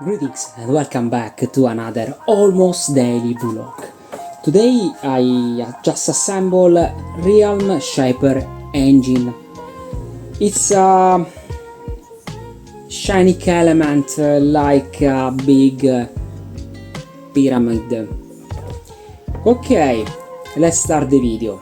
Greetings and welcome back to another almost daily vlog. Today I just assembled Realshaper Engine. It's a shiny element like a big pyramid. Okay, let's start the video.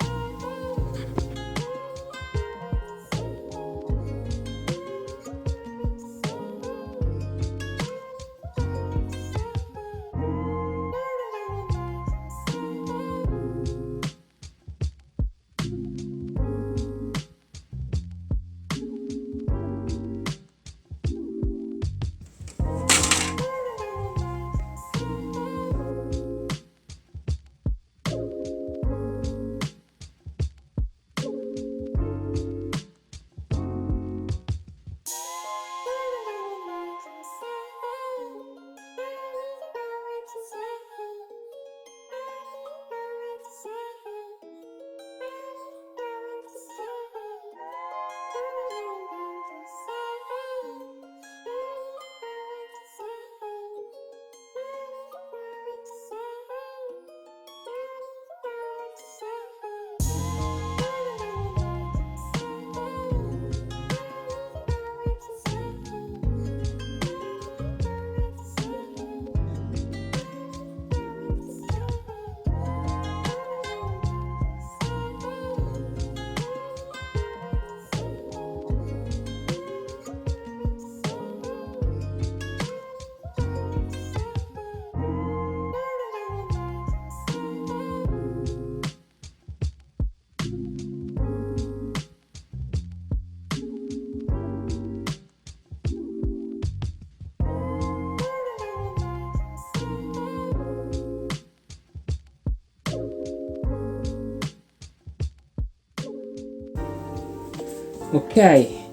Okay,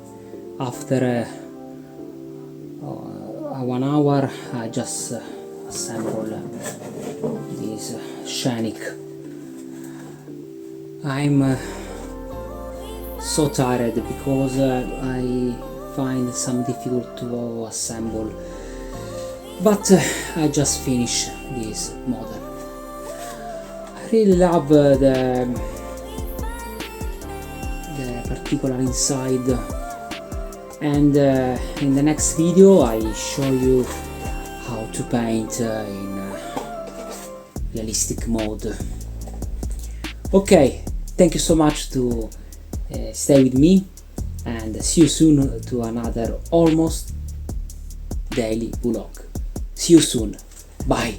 after 1 hour I just assembled this shanic. I'm so tired because I find some difficult to assemble, but I just finished this model. I really love the particular inside, and in the next video I show you how to paint in realistic mode. Okay, thank you so much to stay with me, and see you soon to another almost daily vlog. See you soon, bye.